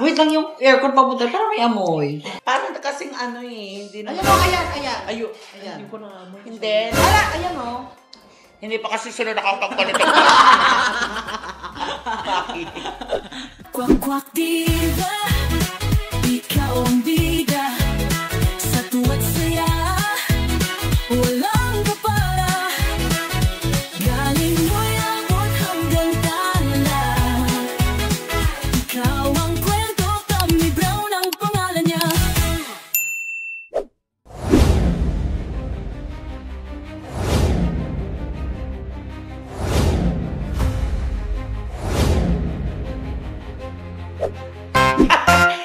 Wait lang, yung aircon papunta, parang may amoy. Parang kasing ano eh, hindi na... Ayan o, ayan. Ayan. Hindi ko na amoy. Hindi. Ayan o. Hindi pa kasi sila nakakapagpalit. Kwak-kwak diva, ikaw ang bida. Sa tuwa't saya, walang kapara. Galing mo'y abot hanggang tala. Ikaw ang kwento, Tommy Brown ang pangalan niya.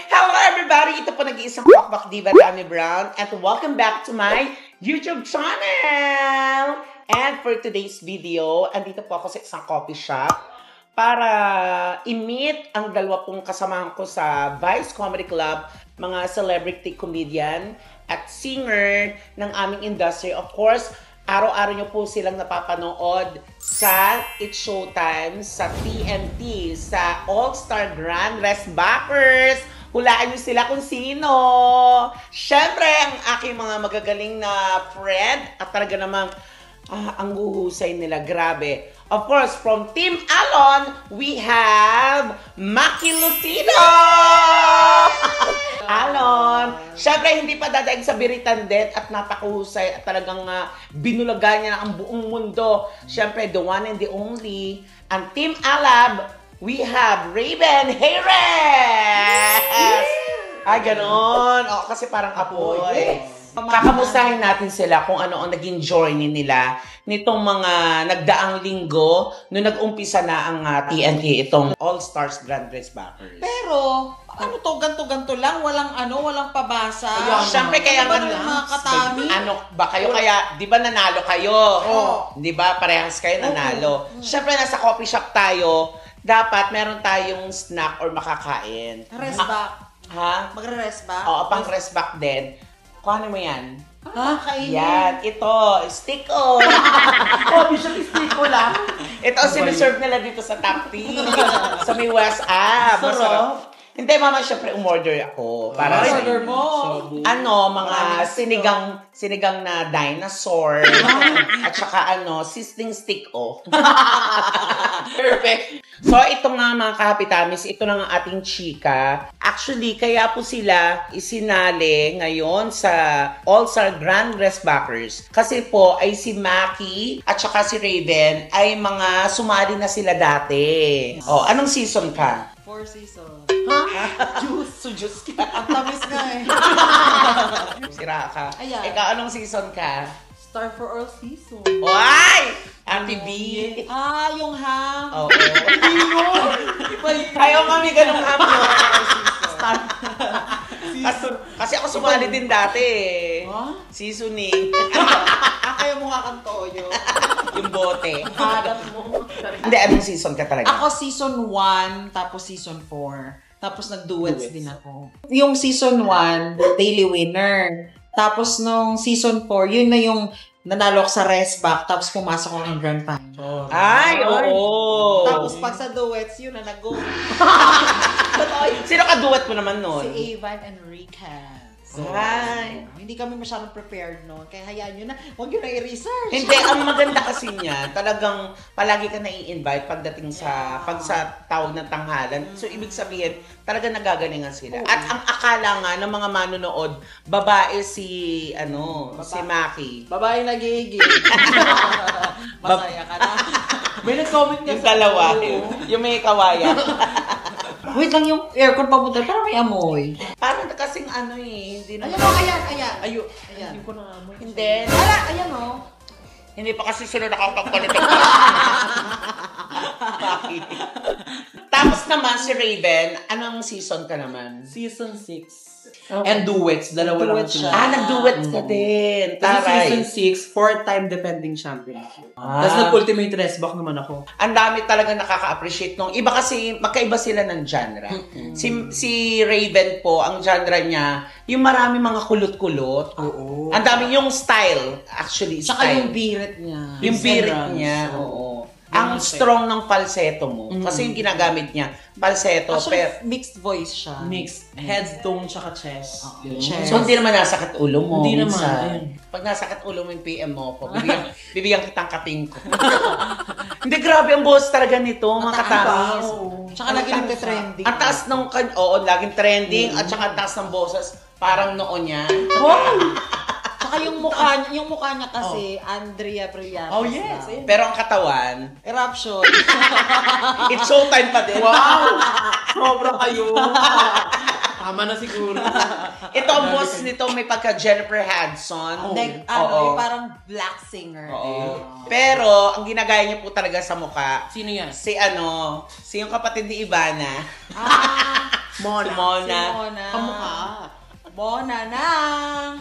Hello everybody! Ito po nag-iisang Kwak-Kwak Diva, Tommy Brown, and welcome back to my YouTube channel! And for today's video, andito po ako sa isang coffee shop para i-meet ang dalawa pong kasamahan ko sa Vice Comedy Club, mga celebrity comedian at singer ng aming industry. Of course, araw-araw nyo po silang napapanood sa It's Showtime, sa TNT, sa All-Star Grand Race Backers. Hulaan nyo sila kung sino. Siyempre, ang aking mga magagaling na friend at talaga namang ang huhusay nila. Grabe. Of course, from Team Alon, we have Maki Lucino! Alon! Siyempre, hindi pa dadaig sa biritan din at napakahusay at talagang binulagan niya ang buong mundo. Siyempre, the one and the only. Ang Team Alab, we have Raven Hayres! Ay, ganon. O, kasi parang apoy. Kakamustahin natin sila kung ano ang naging journey nila nitong mga nagdaang linggo nung nag-umpisa na ang TNT, itong All-Stars Grand Race Backers. Pero, ano to, ganto-ganto lang, walang pabasa. Siyempre, kaya nga mga katami. Ano ba kayo kaya, di ba nanalo kayo? Di ba parehas kayo nanalo? Siyempre, nasa coffee shop tayo, dapat meron tayong snack or makakain. Rest back. Ha? Magre-rest back? Oo, pang rest back din. Kuhanin mo yan. Ha? Kainin? Yan, ito, stick-o. Usually stick-o lang. Ito ang siniserve nila dito sa Top Tea. Sa may WhatsApp. Masarap. Hindi, mama, syempre, umorder ako. Para sa order mo. Mga sinigang na dinosaur. At saka sizzling stick-o. Perfect. So, ito nga mga kahapitamis, ito na ang ating chika. Actually, kaya po sila isinali ngayon sa All-Star Grand Race Backers. Kasi po ay si Maki at saka si Raven ay mga sumali na sila dati. Oh, anong season ka? 4 seasons. Juice ka. Ang tamis nga eh. Sira ka. Ayan. Ikaw, anong season ka? Star for all season. Why? Ate B. Yung ham. Oo. Iba yun. Ayaw kami ganun ham yun. Kasi ako sumali din dati eh. Huh? Seasoning. Kaya mo nga kang toyo. Yung bote. Harap mo. Hindi, anong season ka talaga? Ako season 1, tapos season 4. Tapos nag-duets din ako. Yung season 1, daily winner. Tapos nung season 4, yun na yung nanalo ko sa rest back, tapos pumasok ako ng grand final. Ay, oo. Tapos pag sa duets, yun na nag-go. Sino ka-duet mo naman nun? Si Avan and Rika. So, Ay. hindi kami masyadong prepared noon. Kaya hayaan nyo na, huwag nyo na i-research. Hindi, ang maganda kasi niya, talagang palagi ka na-i-invite pagdating sa, pag sa tawag ng tanghalan. So, ibig sabihin, talagang nagagalingan sila. At ang akala nga ng mga manonood, babae si Maki. Babae nagiging. Masaya ka na. May nag-comment Yung dalawa, yung may kawayan. Wait lang, yung aircon papunta, parang may amoy. Parang kasing hindi na. Ayan. Hindi ko na amoy. Hindi. Ayan o. Hindi pa kasi sila nakakapagpalit. Tapos naman si Raven, anong season ka naman? Season 6. And duets, dalawa lang siya. Nag-duets ka din. Tapos Taray. season 6, 4-time defending champion. Tapos nag-ultimate rest back naman ako. Ang dami talaga nakaka-appreciate nung iba kasi magkaiba sila ng genre. Si Raven po, ang genre niya, yung marami mga kulot-kulot. Ang dami yung style, actually. Tsaka style. yung birit niya. Yung Yung birit runs, niya, oo. oo. ang strong ng falsetto mo. Kasi yung ginagamit niya, falsetto, Actually, mixed voice siya. Mixed. Head, tone, tsaka chest. Chest. So, hindi naman nasakit ulo mo. Hindi naman, minsan. ayun. Pag nasakit ulo mo yung PM mo ko, bibigyan kitang kaping ko. Hindi, grabe ang boss talaga nito, mga katamis. Tsaka lagi nagte-trending. Ang taas ng, laging trending, at saka ang taas ng boses, parang noon yan. Tsaka yung mukha niya kasi, Andrea Brillantes. Oh, yes. lang. Pero ang katawan, Eruption. it's showtime pa din. Wow! Sobra kayo. Tama na siguro. Ito ang boss nito, may pagka Jennifer Hudson. Yung parang black singer. Oo. Pero, ang ginagaya niya po talaga sa mukha, Sino yan? si yung kapatid ni Ivana. Mona. Si Mona. Si Mona. Kamukha. Mona nang.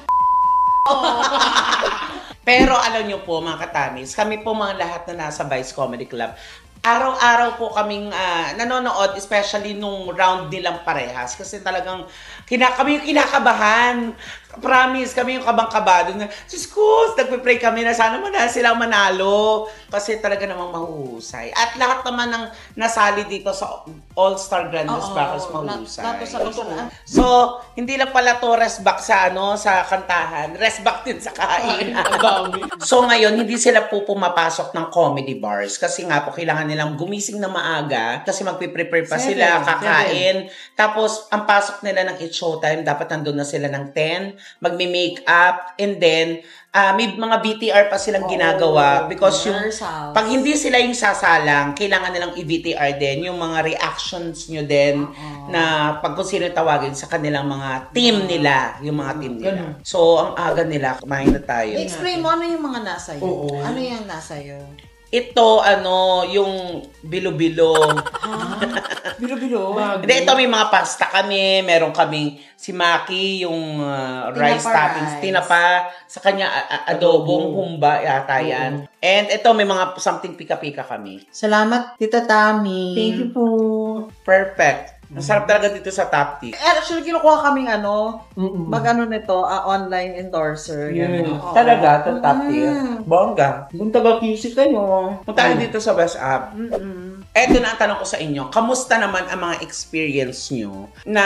Pero alam niyo po mga katamis, kami po mga lahat na nasa Vice Comedy Club, araw-araw po kaming nanonood, especially nung round nilang parehas. Kasi talagang kami yung kinakabahan. Promise, kami yung kabang-kabado na, Diyos ko, nagpe-pray kami na sana sila manalo. Kasi talaga namang mahuhusay. At lahat naman ng nasali dito sa All-Star Grandes Battles mahuhusay. So, hindi lang pala to rest back sa sa kantahan. Rest back din sa kain. So, ngayon, hindi sila po pumapasok ng comedy bars. Kasi nga po, kailangan nilang gumising na maaga. Kasi magpiprepare pa sila, kakain. Tapos, ang pasok nila ng It's Showtime, dapat nandun na sila ng 10. Magme-makeup, and then may mga BTR pa silang ginagawa because pag hindi sila yung sasalang, kailangan nilang i-BTR din yung mga reactions nyo din na pag kung sino tawagin sa kanilang mga team nila, yung mga team nila. So, ang aga nila, kumain na tayo. Explain mo, ano yung mga nasa iyo? Ano yung nasa iyo? Ito, yung bilo-bilo. Bilo-bilo? Hindi, ito may mga pasta kami. Meron kaming si Maki, yung rice toppings. Tinapa. Sa kanya, adobong humba yata yan. And ito, may mga something pika-pika kami. Salamat, Tita Tami. Thank you po. Perfect. Ang sarap talaga dito sa Top Tea. Actually, kinukuha kaming nito, online endorser. Yeah. Talaga, sa Top Tea. Bongga. Kung taga-kisik kayo, punta dito sa Best App. Eto na ang tanong ko sa inyo, kamusta naman ang mga experience nyo na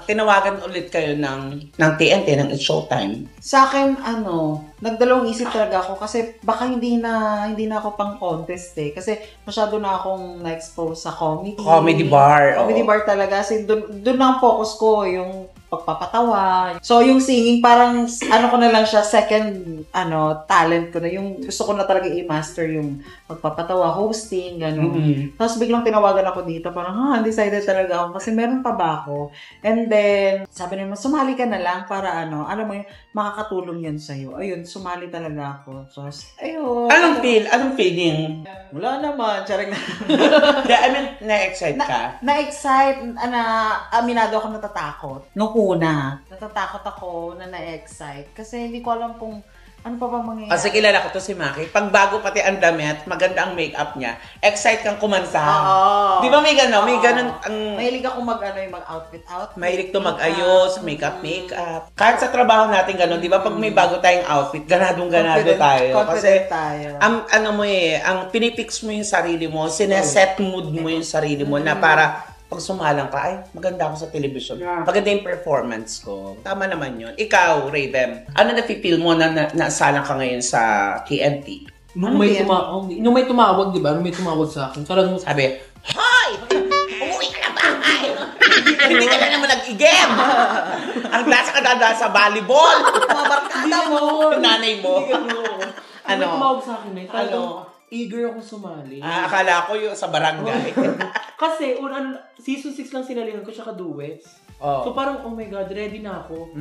tinawagan ulit kayo ng TNT, ng It's Showtime? Sa akin, nagdalawang isip talaga ako kasi baka hindi na ako pang contest kasi masyado na akong na-expose sa comedy. Comedy bar. Comedy bar talaga. Kasi doon ang focus ko, yung pagpapatawa. So, yung singing, parang, ko na lang siya, second, talent ko na. Yung gusto ko na talaga i-master yung pagpapatawa, hosting, gano'n. Tapos, biglang tinawagan ako dito, parang, undecided talaga ako kasi meron pa ba ako? And then, sabi naman, sumali ka na lang para alam mo yun, makakatulong yan sa'yo. Ayun, sumali talaga ako. So, ayun. Anong feeling? Wala naman, charing na. I mean, na-excite ka? Na-excite, aminado ako natatakot. Nung una, natatakot ako na-excite. Kasi hindi ko alam kung ano pa bang mangyayari. Kasi kilala ko to si Maki. Pag bago pati ang damit, maganda ang makeup niya, excite kang kumanta. Oo. Di ba may gano'n? May gano'n Mahilig ako mag-outfit. Mahilig to mag-ayos, makeup. Kahit sa trabaho natin gano'n, di ba? Pag may bago tayong outfit, ganadong-ganado tayo. Confident tayo. Ang pinipix mo yung sarili mo, sineset mood mo yung sarili mo na para pag sumalang ka, ay, maganda ako sa television. Maganda yung performance ko. Tama naman yun. Ikaw, Raven, ano na-feel mo na nasalang ka ngayon sa TNT? Nung may tumawag, di ba? Nung may tumawag sa akin, parang sabi, Hoy! Umuwi ka na bahay! Hindi ka na naman nag-igem! Ang klase ka dada sa volleyball! Mga barkada mo! Yung nanay mo. May tumawag sa akin, eager akong sumali. Akala ko yung sa barangay. Kasi, season 6 lang sinalingan ko, tsaka duets. So parang, oh my God, ready na ako.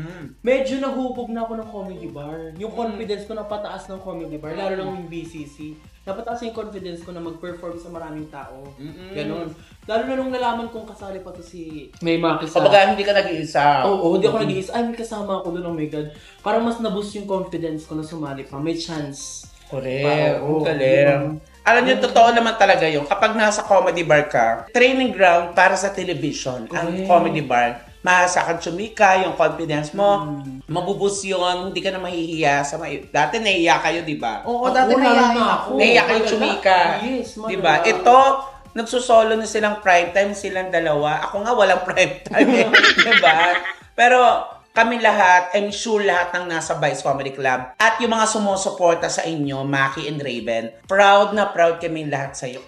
Medyo nahubog na ako ng comedy bar. Yung confidence ko napataas ng comedy bar, lalo lang yung BCC. Napataas yung confidence ko na mag-perform sa maraming tao. Ganon. Lalo na nung nalaman kong kasali pa to si May Maki sa... Kapag hindi ka nag-iisa. Oo, hindi ako nag-iisa. Ay, may kasama ako doon, oh my God. Parang mas na-boost yung confidence ko na sumali pa. May chance. Correct. Galing. Alam niyo, totoo naman talaga yun. Kapag nasa comedy bar ka, training ground para sa television, ang comedy bar, mahasa kang tsumika, yung confidence mo, mabubus yun, hindi ka na mahihiya sa dati nahihiya kayo, di ba? Oo, dati nahihiya ako. Nahihiya kayo tsumika. Yes, di ba? Ito, nagsusolo na silang prime time, silang dalawa. Ako nga walang prime time eh. Di ba? Pero kami lahat, I'm sure lahat ng nasa Vice Comedy Club at yung mga sumusuporta sa inyo, Maki and Raven, proud na proud kami lahat sa iyo.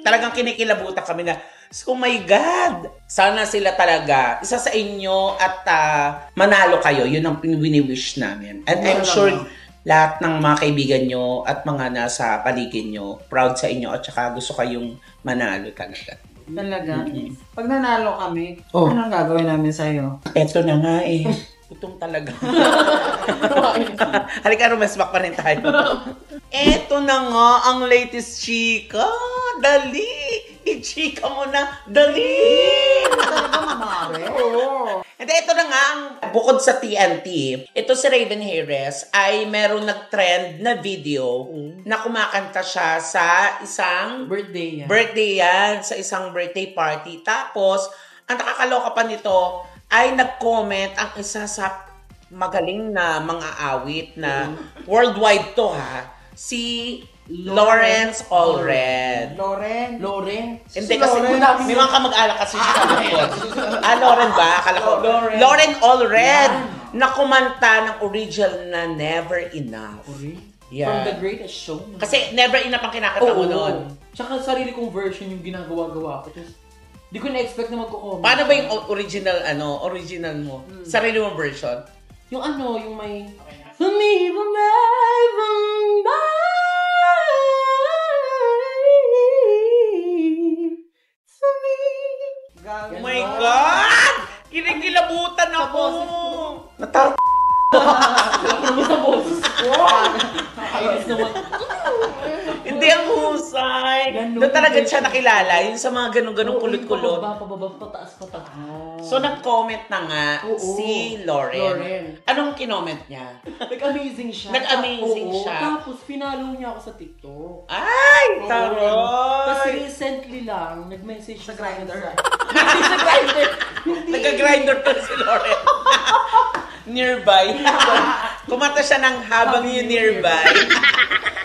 Talagang kinikilabutan kami na, oh my God! Sana sila talaga, isa sa inyo at manalo kayo. Yun ang wini-wish namin. And I'm sure lahat ng mga kaibigan nyo at mga nasa paligid nyo, proud sa inyo at saka gusto kayong manalo talaga. Talaga? Pag nanalo kami, anong gagawin namin sa'yo? Eto na nga eh. Putong talaga. Halika, rumesbak pa rin tayo. Eto na nga ang latest chika. Dali! I-chika mo na. Dali! Talaga, mamari? Oo. And ito na nga, ang bukod sa TNT, ito si Raven Harris ay meron nag-trend na video na kumakanta siya sa isang birthday yan, sa isang birthday party. Tapos, ang nakakaloka pa nito ay nag-comment ang isa sa magaling na mga awit na worldwide to si Lawrence Allred. Lauren? Hindi kasi may mga kamag-alak kasi siya. Lauren ba? Akala ko. Lauren Allred na kumanta ng original na Never Enough. Yeah. From The Greatest Show. Kasi Never Enough ang kinakanta mo noon. Tsaka sarili kong version yung ginagawa-gawa ko. Di ko na-expect na magko-comment. Paano ba yung original mo? Sarili mong version? Yung yung may... For me, for me, Oh my God! Kinikilabutan ako! Natar... Ano sa boses ko? Ayos naman. Hindi ang husay. Doon talaga siya nakilala. Yung sa mga ganun-ganun kulot-kulot. Pababa, pataas. So, nag-comment na nga si Lauren. Anong kinoment niya? Nag-amazing siya. Tapos, pinalo niya ako sa TikTok. Ay! Taroy! Kasi recently lang, nag-message sa Grindr. Sa Grindr! Nag-grinder to si Lauren. Nearby. Kumanta siya ng habang you nearby.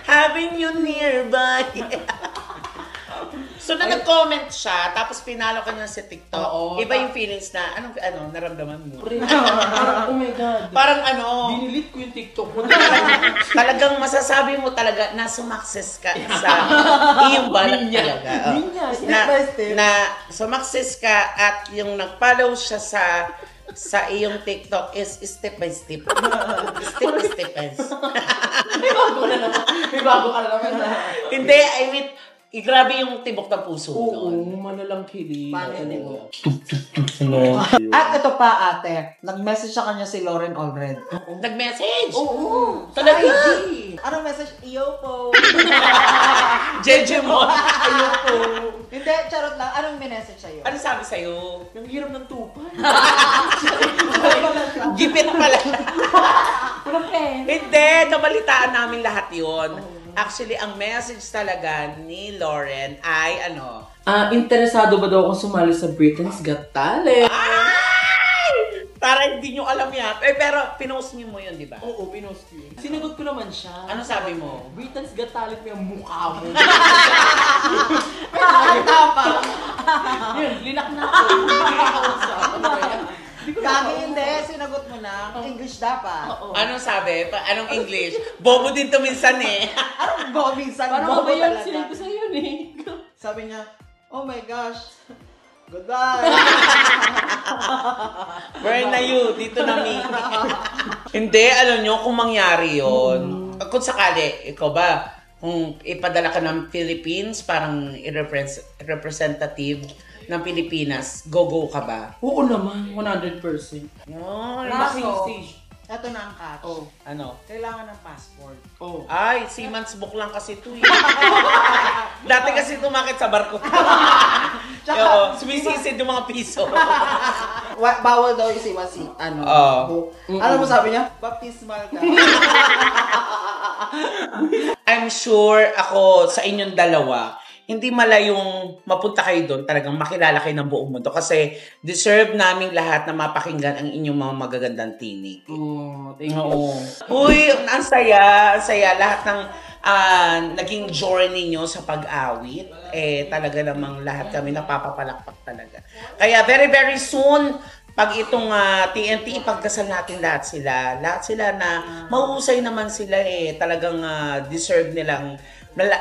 Having you nearby. So, nag-comment siya, tapos pinalo ka niya sa TikTok. Iba yung feelings na, naramdaman mo? Oh my God. Parang dinilit ko yung TikTok mo. Talagang masasabi mo talaga na sumakses ka sa iyong balak talaga. Na sumakses ka at yung nag-follow siya sa iyong TikTok is step by step. Step by step. May bago ka na naman. Hindi, I mean, grabe yung tibok ng puso. Oo, malalang kilig. At ito pa, ate. Nag-message sa kanya si Lauren Allred. Nag-message? Oo. Talaga? Anong message? Iyo po. Jeje mo. Iyo po. Hindi, charot lang. Anong message sa'yo? Ano sabi sa'yo? Ang hirap ng tupan. Gipit pala. Walang pen. Hindi, nabalitaan namin lahat yon. Actually, ang message talaga ni Lauren ay Interesado ba daw akong sumali sa Britain's Got Talent? Ay! Para hindi nyo alam yan. Pero pinost niyo mo yun, di ba? Oo, pinost ko yun. Sinagot ko naman siya. Ano sabi mo? Britain's Got Talent mo yung mukha mo. Tama. Yun, linak na ako. Kagi hindi, sinagot mo na. English dapat. Anong sabi? Anong English? Bobo din to minsan eh. Anong bombing sa Parang bobo ba yun? talaga? Sinabi ko sa'yo eh. Sabi niya, oh my gosh, goodbye. Where na you? Dito na me. Hindi, alam nyo, kung mangyari yun, kung sakali, ikaw ba, kung ipadala ka ng Philippines, parang representative ng Pilipinas, go ka ba? Oo naman, 100%. Ay, Kaso, stage. eto na ang catch. ano? Kailangan ng passport. Ay, seaman's book lang kasi ito eh. Dati kasi tumakit sa barko. Tsaka, sumisisid yung mga piso. bawal daw yung book. Alam mo sabi niya? Baptismal ka. I'm sure ako sa inyong dalawa, hindi malayong mapunta kayo doon, talagang makilala kayo ng buong mundo. Kasi deserve namin lahat na mapakinggan ang inyong mga magagandang tinig. Thank you. Uy, ang saya. Ang saya. Lahat ng naging journey nyo sa pag-awit, talaga namang lahat kami napapapalakpak talaga. Kaya very, very soon, pag itong TNT, ipagdasal natin lahat sila. Lahat sila na mahusay naman sila talagang deserve nilang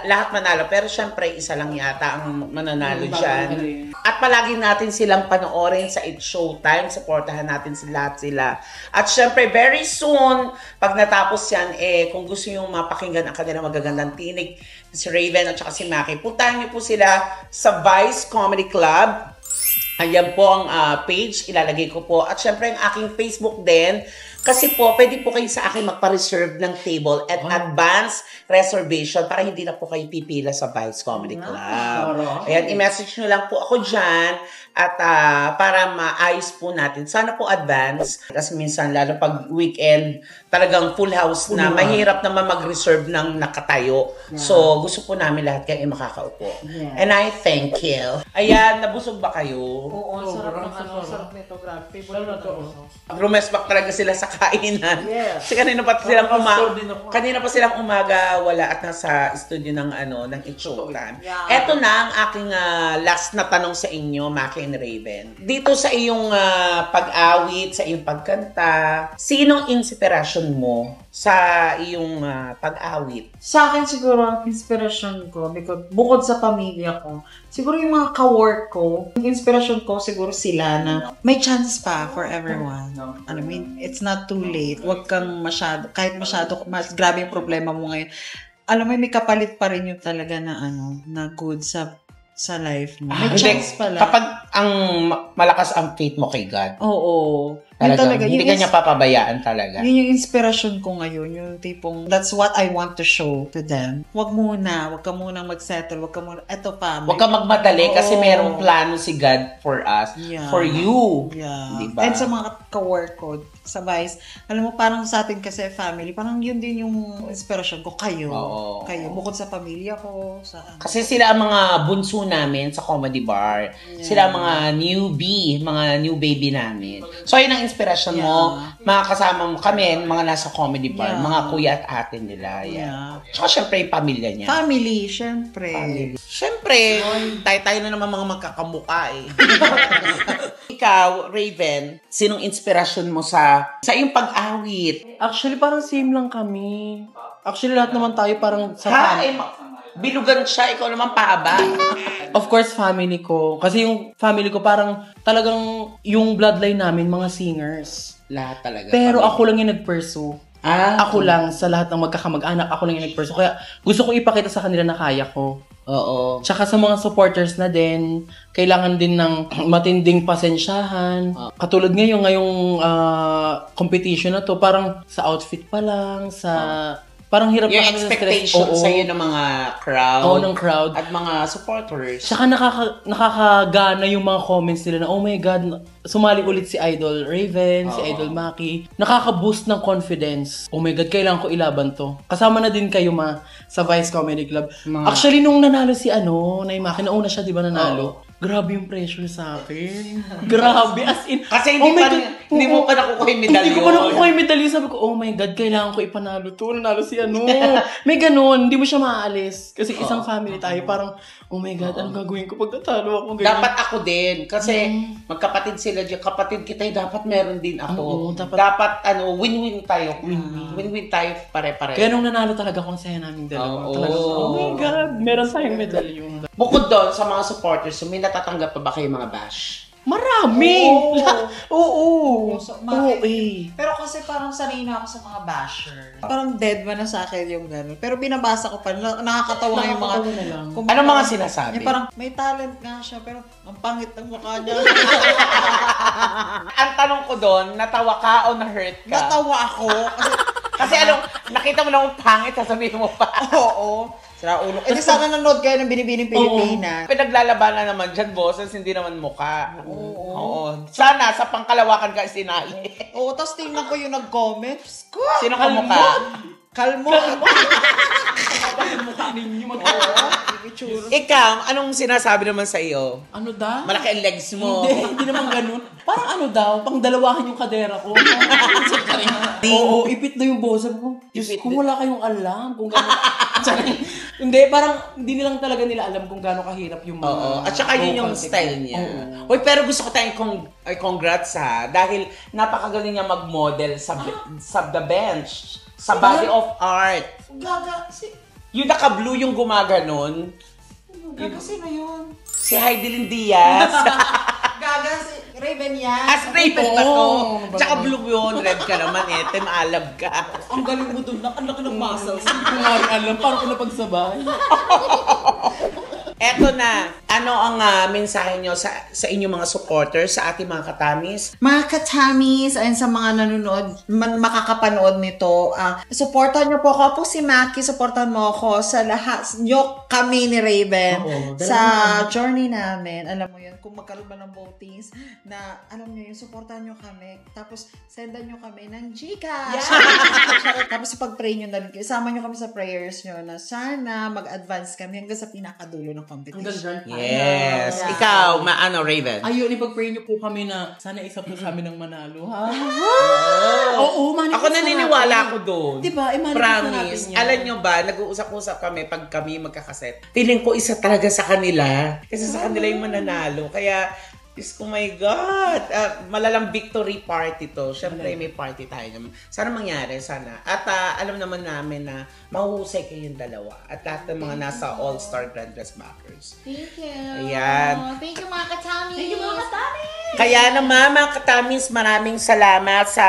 lahat manalo. Pero syempre, isa lang yata ang mananalo dyan. At palagi natin silang panoorin sa It's Showtime. Supportahan natin lahat sila. At syempre, very soon, pag natapos yan, kung gusto nyo mapakinggan ang kanilang magagandang tinig, si Raven at saka si Maki, puntahan nyo po sila sa Vice Comedy Club. Ayan po ang page, ilalagay ko po. At syempre, ang aking Facebook din. Kasi po, pwede po kayo sa akin magpa-reserve ng table at advance reservation para hindi na po kayo pipila sa Vice Comedy Club. Ayan, i-message nyo lang po ako dyan at para maayos po natin. Sana po advance. Kasi minsan, lalo pag weekend, talagang full house na. Mahirap naman mag-reserve ng nakatayo. So, gusto po namin lahat kayo makakaupo. And I thank you. Ayan, nabusog ba kayo? Oo, sarap nito. Grabe. Favorite na to. Rumesbak talaga sila sa kainan. Kasi kanina pa silang umaga wala at nasa studio ng It's Showtime. Eto na ang aking last na tanong sa inyo, Maki and Raven. Dito sa iyong pag-awit, sa iyong pagkanta, sinong inspirasyon mo sa iyong pag-awit? Sa akin siguro ang inspirasyon ko, because bukod sa pamilya ko, siguro yung mga ka-work ko, yung inspirasyon ko siguro sila na may chance pa for everyone. I mean, it's not too late. Huwag kang kahit masyado, grabe yung problema mo ngayon. Alam mo, may kapalit pa rin yung talaga na na good sa life mo. May chance pala. Kapag ang malakas ang faith mo kay God. Oo. Talaga, hindi ka niya papabayaan talaga. Yun yung inspirasyon ko ngayon. Yung tipong, that's what I want to show to them. Huwag ka munang mag-settle. Eto pa. Huwag ka magmadali kasi merong plano si God for us. For you. Yeah. Diba? And sa mga ka-work ko, sa Vice, alam mo, parang sa atin kasi family, parang yun din yung inspirasyon ko. Kayo. Bukod sa pamilya ko. Kasi sila ang mga bunso namin sa comedy bar. Sila ang mga newbie, mga new baby namin. So, yun ang inspirasyon mo, mga kasama mo kami, mga nasa comedy bar, mga kuya at ate nila. Tsaka syempre yung pamilya niya. Family, syempre. Syempre, tayo na naman mga magkakamuka Ikaw, Raven, sinong inspirasyon mo sa iyong pag-awit? Actually, parang same lang kami. Actually, lahat naman tayo parang sa bilugan siya, ikaw naman paaba. Of course, family ko. Kasi yung family ko parang talagang yung bloodline namin, mga singers. Lahat talaga. Pero ako lang yung nag-pursue. Ako lang, sa lahat ng magkakamag-anak, ako lang yung nag-pursue. Kaya gusto ko ipakita sa kanila na kaya ko. Oo. Tsaka sa mga supporters na din, kailangan din ng matinding pasensyahan. Katulad ngayong competition na to, parang sa outfit pa lang, parang hirap yung expectation sa'yo ng mga crowd. Ng crowd. At mga supporters. Tsaka nakakagana yung mga comments nila na, oh my God, sumali ulit si Idol Raven, si Idol Maki. Nakaka-boost ng confidence. Oh my God, kailangan ko ilaban to. Kasama na din kayo sa Vice Comedy Club. Actually, nung nanalo si Nay Maki, nauna siya, di ba nanalo? Grabe yung pressure sa akin. Grabe, as in. Kasi hindi mo pa nakukuha yung medalyon. Hindi ko pa nakukuha yung medalyon. Sabi ko, oh my God, kailangan ko ipanalo to. Nanalo si May ganun, hindi mo siya maaalis. Kasi isang family tayo, parang, oh my God, anong gagawin ko pag natalo ako? Ganyan. Dapat ako din. Kasi magkapatid sila dyan. Kapatid kita, dapat meron din ako. Dapat win-win tayo. Win-win tayo pare-pare. Kaya nung nanalo talaga kung saya namin dalawa. Oh my God, meron tayong medalyon. Bukod doon, sa mga supporters, may natatanggap pa ba kayo mga bash? Marami! Oo! Pero kasi parang sanay na ako sa mga basher. Parang dead man na sa akin yung gano'n. Pero binabasa ko pa, nakakatawa yung mga... Anong mga sinasabi? Yung parang may talent nga siya, pero ang pangit ng mukha niya. Ang tanong ko doon, natawa ka o na-hurt ka? Natawa ako. Kasi nakita mo na yung pangit, sasabihin mo pa. Oo. Sira ulo. Di sana nanood kayo ng Binibining Pilipinas. Pinaglalabanan naman dyan, boses, hindi naman mukha. Oo. Sana sa pangkalawakan ka sinali. Oo, tapos tingnan ko yung nag-comment. Sino ka mukha? Kalmo. Mukha ninyo mag-oo. Ikaw, anong sinasabi naman sa iyo? Ano daw? Malaki ang legs mo. Hindi naman ganun. Parang ano daw, pang dalawahan yung kadera ko. Oo, ipit na yung bosa ko. Diyos, kung wala kayong alam kung gano'n. Hindi, parang hindi nilang talaga nila alam kung gaano kahirap yung mga... Oo. At saka yun yung style niya. Uy, pero gusto ko tayong congrats ha. Dahil napakagaling niya mag-model sa The Bench. Sa Body of Art. Gaga, Yung naka-blue yung gumaganon. Gaga, sino yun? Si Heidelin Diaz. Gaga, si Raven yan. As Raven ba to? Tsaka blue yun. Red ka naman eh. Alab ka. Ang galing mo dun, ang laki ng muscles. Hindi ko nga rin alam, paano ko napagsabay? Eto na, ano ang mensahe nyo sa inyong mga supporters, sa ating mga katamis? Mga katamis, ayun sa mga nanonood, makakapanood nito, supportan nyo po ako. Po si Maki, supportan mo ako sa lahat, nyo kami ni Raven, sa journey namin. Alam mo yun, kung magkaroon ba ng votings, na alam nyo yun, supportan nyo kami. Tapos, sendan nyo kami ng Gcash. Tapos, pag-pray nyo na rin, isama nyo kami sa prayers nyo na sana mag-advance kami hanggang sa pinakadulo ng competition. Yes. Yeah. Ikaw, Raven. Ayun, ipag-pray niyo po kami na sana isa po sa amin ng manalo, ha? Oo, manifest Ako naniniwala ako doon. Diba? I-manifest na natin Promise. yan. Alam nyo ba, nag-uusap-usap kami pag kami magkakaset. Feeling ko isa talaga sa kanila. Kasi sa kanila yung mananalo. Kaya, oh my God. Malalang victory party to. Siyempre, may party tayo naman. Sana mangyari, sana. At alam naman namin na mahuhusay kayong dalawa. At lahat ng mga nasa All-Star Grand Dress Backers. Thank you. Ayan. Thank you, mga katamis. Thank you mga katamis! Kaya naman, mga katamis, maraming salamat sa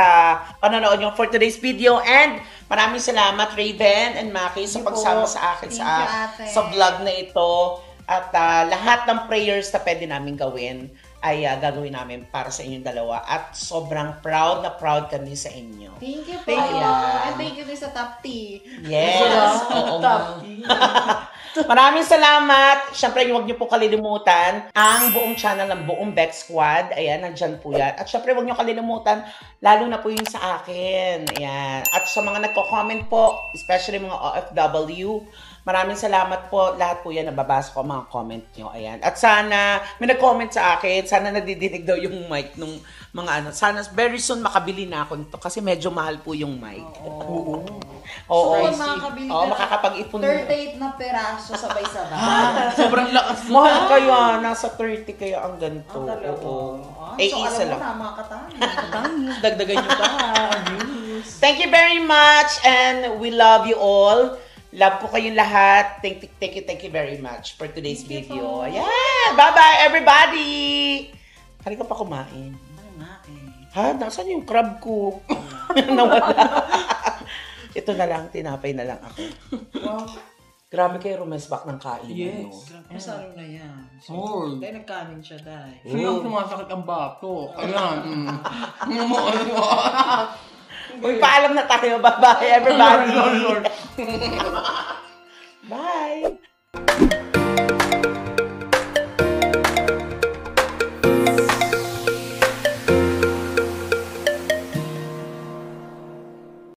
panonood nyo for today's video. And maraming salamat, Raven and Maki, sa pagsama sa akin sa vlog na ito. At lahat ng prayers na pwede namin gawin ay gagawin namin para sa inyong dalawa. At sobrang proud na proud kami sa inyo. Thank you po. Thank you. And thank you din sa Top T. Yes. Oo nga. Maraming salamat. Siyempre, huwag niyo po kalilimutan ang buong channel ng buong Bex Squad. Ayan, nandyan po yan. At siyempre, huwag niyo kalilimutan, lalo na po yung sa akin. Ayan. At sa mga nagko-comment po, especially mga OFW, maraming salamat po. Lahat po yan, nababasa ko ang mga comment nyo. Ayan. At sana, may nag-comment sa akin, sana nadidinig daw yung mic nung mga ano. Sana very soon makabili na ako nito kasi medyo mahal po yung mic. Oo. So, kung makakabili ka, makakapag-ipon 38 na peraso sabay-sabay. Sobrang lakas. Mahal kaya, nasa 30 kaya ang ganito. Oo. So, alam isa mo lang. na, mga katamis. Dagdagan nyo pa. News. Thank you very much and we love you all. Love ko kayong lahat. Thank you very much for today's video. Ayan! Bye-bye, everybody! Kali ko pa kumain. Ano nga eh. Ha? Nasaan yung crab ko? Nawala. Ito na lang, tinapay na lang ako. Wow. Grabe kayo rumesbak ng kain. Yes. Masarap na yan. Oh. Dahil nagkanin siya dahil. Sino sumasakit ang bato? Ayan. Uy, paalam na tayo. Bye-bye, everybody! Bye!